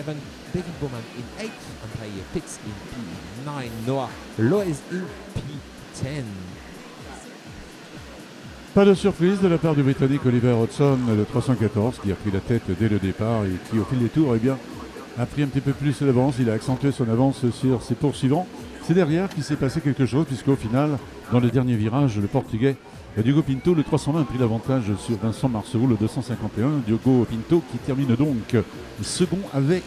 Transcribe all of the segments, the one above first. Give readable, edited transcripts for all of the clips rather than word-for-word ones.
7, David Bowman in 8, Andrei Pitts in P9, Noah Loez in P10. Pas de surprise de la part du Britannique Oliver Hodgson, le 314, qui a pris la tête dès le départ et qui, au fil des tours, a pris un petit peu plus d'avance. Il a accentué son avance sur ses poursuivants. C'est derrière qu'il s'est passé quelque chose, puisqu'au final, dans le dernier virage, le Portugais Diogo Pinto, le 320, a pris l'avantage sur Vincent Marceau, le 251. Diogo Pinto qui termine donc second avec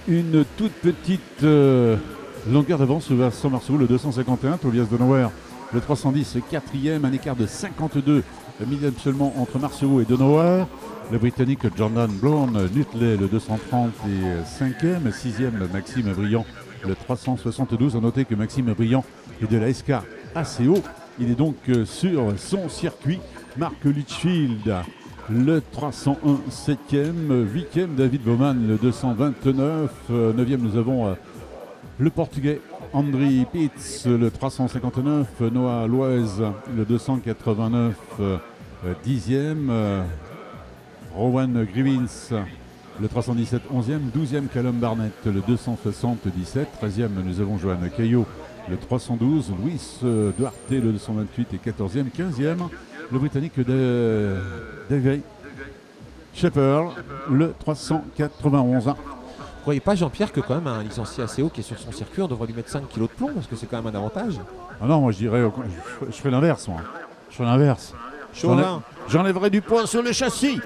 une toute petite longueur d'avance sur Vincent Marceau, le 251. Tobias Donauer, le 310, quatrième, un écart de 52 millièmes seulement entre Marceau et Donauer. Le Britannique Jordan Brown, Nutley, le 230 et cinquième, sixième Maxime Briand, le 372. A noter que Maxime Briand est de la SK ACO. Il est donc sur son circuit. Mark Litchfield, le 301, 7e, 8e David Bowman, le 229, 9e nous avons le Portugais Andrei Pitts, le 359, Noah Loez, le 289, 10e, Rowan Grivins, le 317, 11e, 12e Callum Barnett, le 277, 13e nous avons Johan Caillot, le 312, Luis Duarte, le 228 et 14e, 15e, le Britannique Davey Shepherd, le 391. Vous croyez pas, Jean-Pierre, que quand même un licencié ACO qui est sur son circuit, on devrait lui mettre 5 kilos de plomb parce que c'est quand même un avantage? Ah non, moi je dirais, je ferais l'inverse, moi. Je ferais l'inverse. J'enlèverais du poids sur le châssis.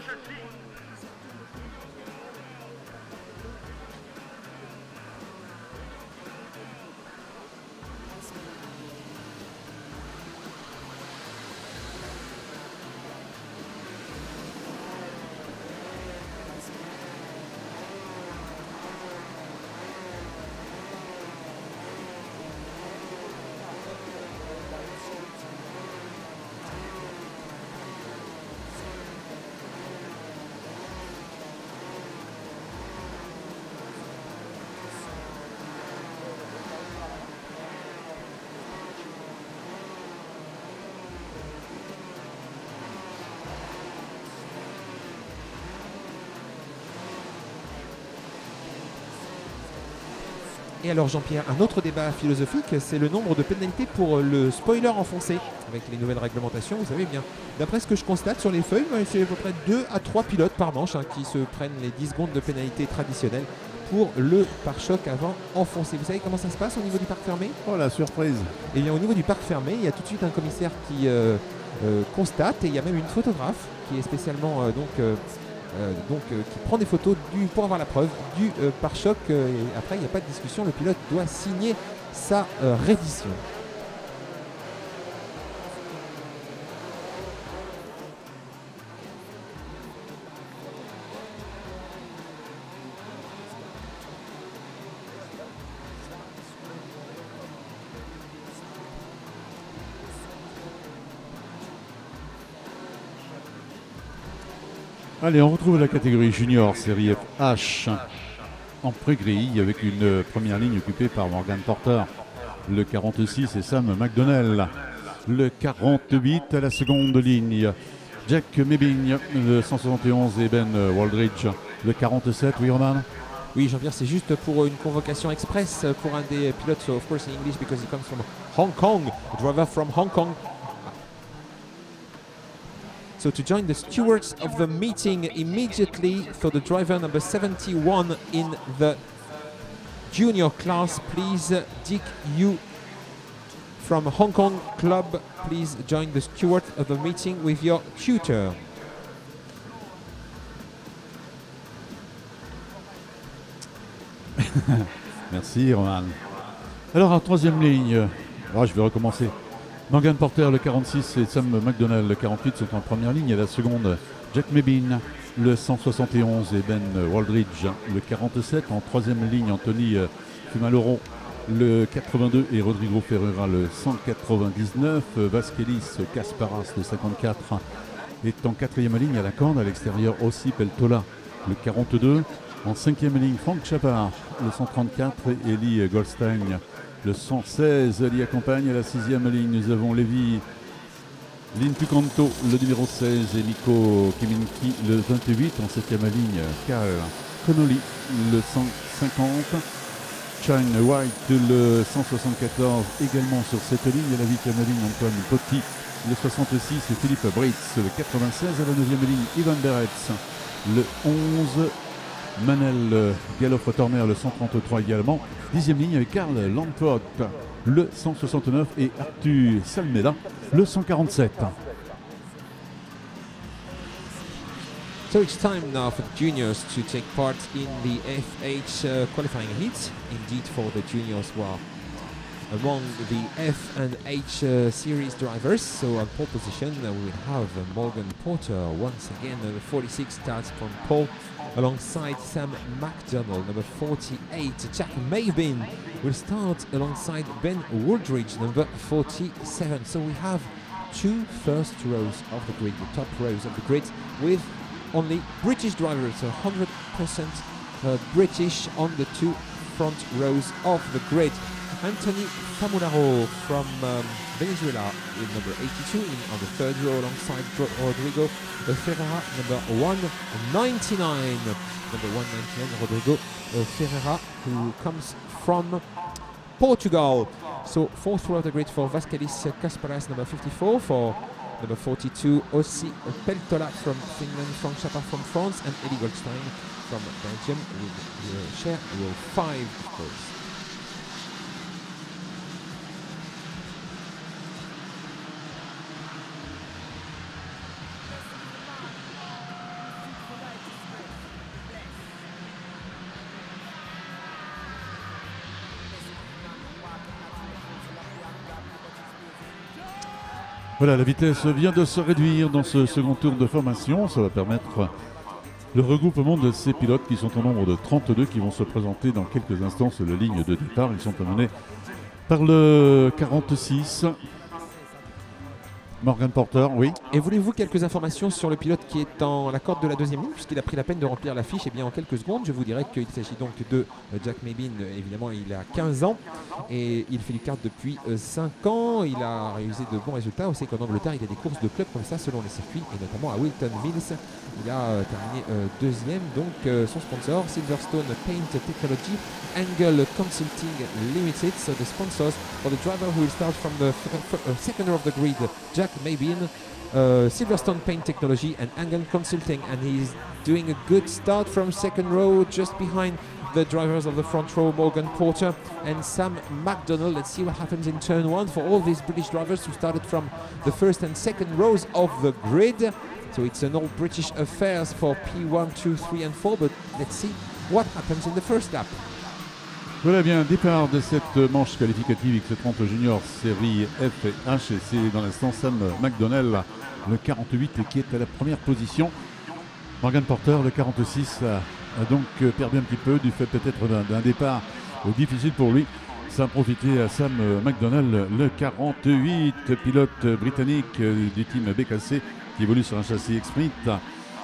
Et alors Jean-Pierre, un autre débat philosophique, c'est le nombre de pénalités pour le spoiler enfoncé. Avec les nouvelles réglementations, vous savez bien, d'après ce que je constate sur les feuilles, c'est à peu près 2 à 3 pilotes par manche qui se prennent les 10 secondes de pénalité traditionnelle pour le pare-choc avant enfoncé. Vous savez comment ça se passe au niveau du parc fermé? Oh la surprise! Et bien au niveau du parc fermé, il y a tout de suite un commissaire qui constate, et il y a même une photographe qui est spécialement qui prend des photos pour avoir la preuve du pare-choc. Et après, il n'y a pas de discussion, le pilote doit signer sa reddition. Allez, on retrouve la catégorie junior, série FH, en pré-grille, avec une première ligne occupée par Morgan Porter, le 46 et Sam McDonnell, le 48 à la seconde ligne, Jack Mebbing, le 171 et Ben Waldridge, le 47, oui Roman? Oui, Jean-Pierre, c'est juste pour une convocation express pour un des pilotes, so of course in English because he comes from Hong Kong, a driver from Hong Kong. So to join the stewards of the meeting immediately for the driver number 71 in the junior class, please Dick Yu from Hong Kong Club, please join the steward of the meeting with your tutor. Merci Roman. Alors en troisième ligne, je vais recommencer. Morgan Porter, le 46 et Sam McDonnell, le 48 sont en première ligne. À la seconde, Jack Mebbing, le 171 et Ben Waldridge, le 47. En troisième ligne, Anthony Fumaloro, le 82 et Rodrigo Ferreira, le 199. Vasquelis Kasparas, le 54, est en quatrième ligne à la corde. À l'extérieur, aussi Peltola, le 42. En cinquième ligne, Frank Chapard, le 134 et Eli Goldstein, le 116 l'y accompagne. À la sixième ligne, nous avons Levi Lintukanto, le numéro 16, et Mikko Kiminki, le 28. En septième ligne, Karl Connolly, le 150. Shine White, le 174, également sur cette ligne. Et la 8e ligne, Antoine Potti, le 66. Et Philippe Britz, le 96. À la 9e ligne, Ivan Beretz, le 11. Manel Galloffre-Torner, le 133 également. 10e ligne avec Karl Lamport, le 169. Et Arthur Salmela, le 147. So it's time now for the juniors to take part in the FH qualifying heats. Indeed, for the juniors who are among the F and H series drivers. So on pole position we will have Morgan Porter once again. Number 46 starts from pole alongside Sam McDonald. Number 48 Jack Mabin will start alongside Ben Wooldridge, number 47. So we have two first rows of the grid, the top rows of the grid, with only British drivers, so 100% British on the two front rows of the grid. Anthony Famularo from Venezuela in number 82 on the third row alongside Rodrigo Ferreira, number 199. Number 199, Rodrigo Ferreira, who comes from Portugal. So fourth row of the grid for Vasquelis Kasparas, number 54, for number 42, Ossi Peltola from Finland, Frank Chapa from France, and Eddie Goldstein from Belgium will share row 5, of course. Voilà, la vitesse vient de se réduire dans ce second tour de formation. Ça va permettre le regroupement de ces pilotes qui sont au nombre de 32 qui vont se présenter dans quelques instants sur la ligne de départ. Ils sont amenés par le 46. Morgan Porter, oui. Et voulez-vous quelques informations sur le pilote qui est en la corde de la deuxième ligne, puisqu'il a pris la peine de remplir la fiche? Et bien en quelques secondes, je vous dirais qu'il s'agit donc de Jack Mabin. Évidemment, il a 15 ans et il fait du kart depuis 5 ans. Il a réalisé de bons résultats. On sait qu'en Angleterre, il y a des courses de clubs comme ça selon les circuits, et notamment à Wilton Mills. Il a terminé deuxième. Donc son sponsor, Silverstone Paint Technology, Angle Consulting Limited. So the sponsors for the driver who will start from the second row of the grid, Jack Mabin, Silverstone Paint Technology and Angle Consulting, and he's doing a good start from second row, just behind the drivers of the front row, Morgan Porter and Sam McDonald. Let's see what happens in turn 1 for all these British drivers who started from the first and second rows of the grid. So it's an all British affairs for P1, 2, 3 and 4, but let's see what happens in the first lap. Voilà bien, départ de cette manche qualificative X30 Junior série F et H, et c'est dans l'instant Sam McDonnell, le 48, qui est à la première position. Morgan Porter, le 46, a donc perdu un petit peu du fait peut-être d'un départ difficile pour lui. Ça a profité à Sam McDonnell, le 48, pilote britannique du team BKC qui évolue sur un châssis X-Sprint.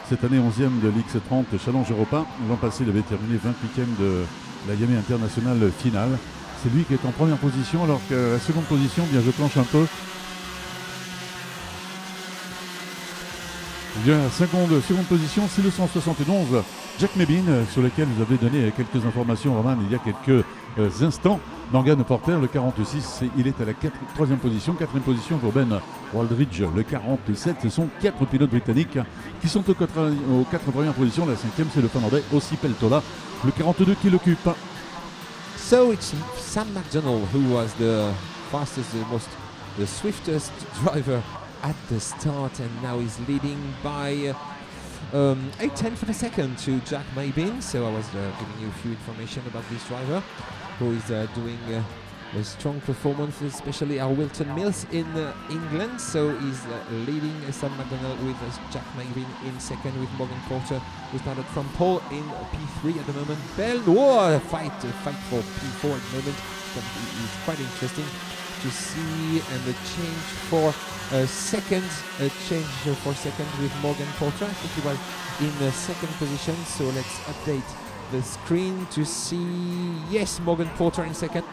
Cette année 11e de l'X30 Challenge Europa. L'an passé, il avait terminé 28e de la Yamé International finale. C'est lui qui est en première position, alors que la seconde position, bien je planche un peu. Bien, seconde position, c'est le 171, Jack Mabin, sur lequel vous avez donné quelques informations, Roman, il y a quelques instants. Morgan Porter, le 46, il est à la troisième position. Quatrième position pour Ben Wooldridge, le 47. Ce sont 4 pilotes britanniques qui sont aux 4 premières positions. La 5e, c'est le Finlandais Ossi Peltola, le 42 qui l'occupe. So it's Sam McDonnell who was the fastest, the swiftest driver at the start, and now he's leading by 8/10 of a second to Jack Mabin. So I was giving you a few information about this driver who is doing a strong performance, especially at Wilton Mills in England. So he's leading Sam McDonnell with Jack Mabin in second, with Morgan Porter, who started from pole in P3 at the moment. A fight for P4 at the moment. It's quite interesting to see, and a change for second with Morgan Porter. I think he was in second position, so let's update the screen to see. Yes, Morgan Porter in second.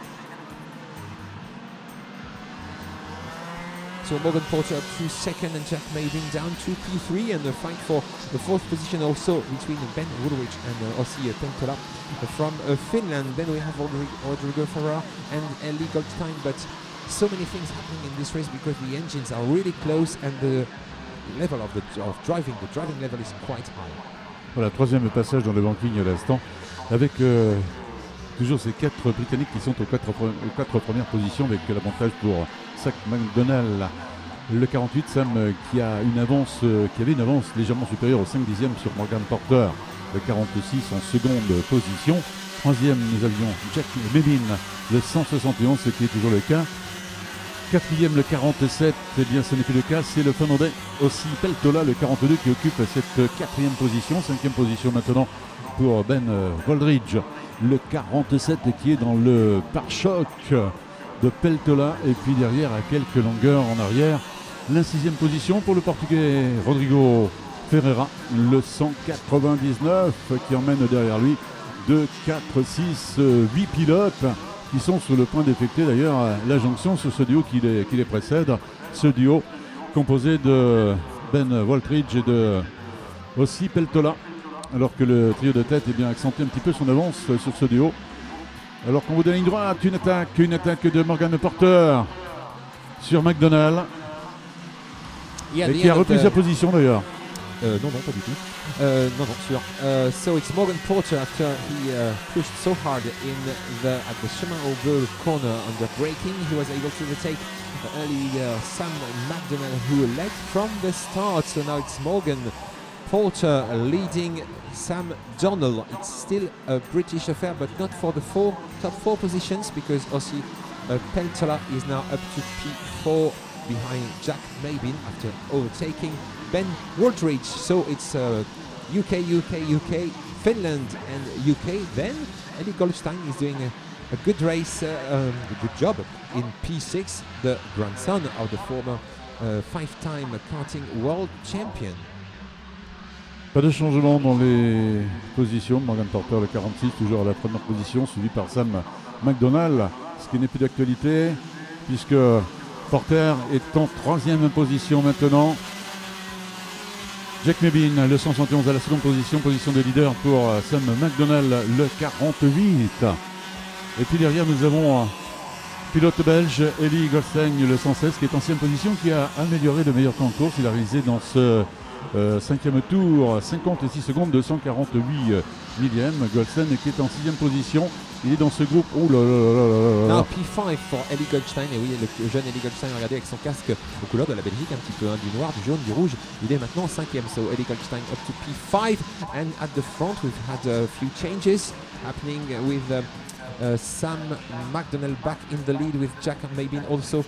So Morgan Porter up to second and Jack Mabin down to P3, and the fight for the fourth position also between Ben Woolrich and Ossi Pentola from Finland. Then we have Rodrigo Ferrer and Eli Goldstein, but so many things happening in this race because the engines are really close and the level of driving level is quite high. Voilà, troisième passage dans le banking à l'instant, avec toujours ces 4 Britanniques qui sont aux 4 premières positions, avec l'avantage pour Zach McDonald. Le 48, Sam, qui avait une avance légèrement supérieure au 5 dixièmes sur Morgan Porter. Le 46 en seconde position. Troisième, nous avions Jack Mabin, le 171, ce qui est toujours le cas. Quatrième, le 47, eh bien ce n'est plus le cas, c'est le Finlandais Ossi Peltola, le 42, qui occupe cette quatrième position. Cinquième position maintenant pour Ben Woldridge, le 47, qui est dans le pare-choc de Peltola. Et puis derrière, à quelques longueurs en arrière, la sixième position pour le Portugais Rodrigo Ferreira, le 199, qui emmène derrière lui 2, 4, 6, 8 pilotes qui sont sur le point d'effectuer d'ailleurs la jonction sur ce duo qui les précède. Ce duo composé de Ben Woldridge et de Ossi Peltola, alors que le trio de tête accentué un petit peu son avance sur ce duo. Alors qu'on voit de la ligne droite, une attaque de Morgan Porter sur McDonald, et qui a repris sa position d'ailleurs. Non, pas du tout. Non, sûr. So it's Morgan Porter after he pushed so hard at the Shimano Bull corner under braking. He was able to overtake early Sam McDonald, who led from the start. So now it's Morgan Porter leading Sam Donald. It's still a British affair, but not for the top four positions, because Ossi Peltola is now up to P4 behind Jack Mabin after overtaking Ben Woldridge. So it's UK, Finland and UK. Then Eli Goldstein is doing a good race, a good job in P6, the grandson of the former 5-time karting world champion. Pas de changement dans les positions. Morgan Porter, le 46, toujours à la première position, suivi par Sam McDonald, ce qui n'est plus d'actualité, puisque Porter est en troisième position maintenant. Jack Mabin, le 171 à la seconde position de leader pour Sam McDonald, le 48. Et puis derrière, nous avons pilote belge Eli Goldstein, le 116, qui est en 6e position, qui a amélioré le meilleur temps en course. Il a réalisé dans ce 5e tour 56 secondes 248 millièmes. Goldstein qui est en 6e position. Il est dans ce groupe. Oh là là là là là. Now P5 pour Eli Goldstein. Et oui, le jeune Eli Goldstein, regardez, avec son casque aux couleurs de la Belgique, un petit peu, du noir, du jaune, du rouge. Il est maintenant 5e. So Eli Goldstein up to P5. And at the front, we've had a few changes happening with Sam McDonald back in the lead, with Jack Mabin also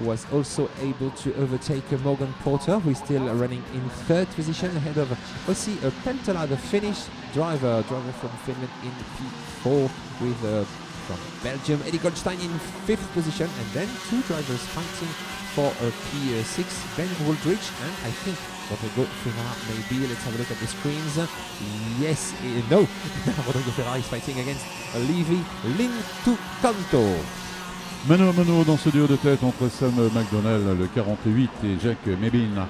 was also able to overtake Morgan Porter, who is still running in 3rd position ahead of Ossi Peltola, the Finnish driver from Finland, in P4, with from Belgium Eli Goldstein in 5th position, and then 2 drivers fighting for P6, Ben Woldridge and I think Rodrigo Ferreira maybe. Let's have a look at the screens. Yes, no, Rodrigo Ferreira is fighting against Levi Lintukanto. Mano à mano dans ce duo de tête entre Sam McDonald, le 48, et Jack Mabin,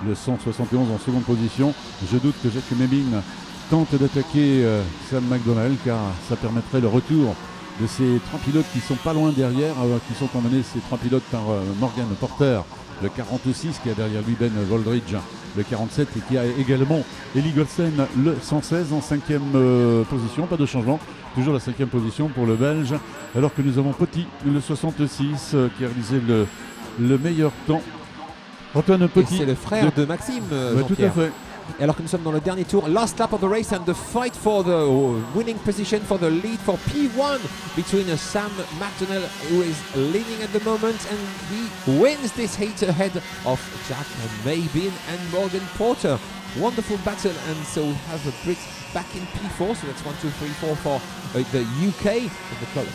le 171 en seconde position. Je doute que Jack Mabin tente d'attaquer Sam McDonald, car ça permettrait le retour de ces 3 pilotes qui sont pas loin derrière, qui sont emmenés, ces 3 pilotes, par Morgan Porter, le 46, qui a derrière lui Ben Woldridge, le 47, et qui a également Eli Goldstein, le 116 en 5e position. Pas de changement, toujours la 5e position pour le Belge, alors que nous avons Petit, le 66, qui a réalisé le meilleur temps. Antoine Petit, c'est le frère de Maxime, tout à fait. Et alors que nous sommes dans le dernier tour, last lap of the race, and the fight for the winning position, for the lead for P1 between Sam McDonald, who is leading at the moment, and he wins this heat ahead of Jack Mabin and Morgan Porter. Wonderful battle, and so we have a Brit back in P4, so that's 1, 2, 3, 4 for the UK,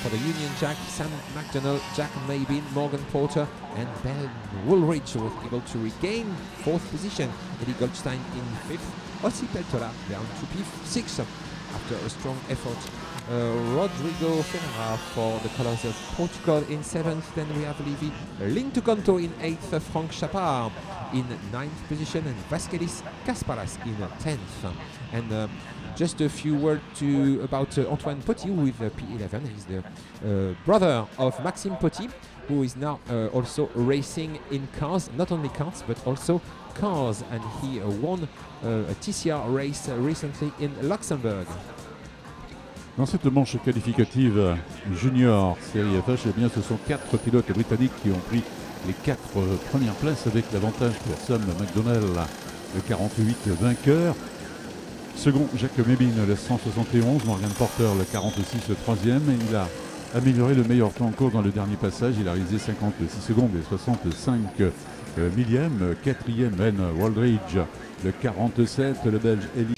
for the Union Jack, Sam McDonald, Jack Mabin, Morgan Porter and Ben Woolrich, who was able to regain 4th position. Eli Goldstein in 5th, Ossi Peltola down to P6 after a strong effort Rodrigo Ferreira for the colors of Portugal in 7th. Then we have Levi Lintuconto in 8th, Frank Chapard in 9th position, and Vasquelis Kasparas in 10th. And just a few words about Antoine Poty with P11. He's the brother of Maxime Poty, who is now also racing in cars, not only cars but also cars, and he won a TCR race recently in Luxembourg. Dans cette manche qualificative junior série FH, eh bien, ce sont 4 pilotes britanniques qui ont pris les 4 premières places avec l'avantage pour Sam McDonnell, le 48 vainqueur. Second, Jacques Mébine, le 171, Morgan Porter, le 46, le 3e. Il a amélioré le meilleur temps en course dans le dernier passage. Il a réalisé 56 secondes et 65 millièmes. 4e, Ben Waldridge, le 47, le Belge Eli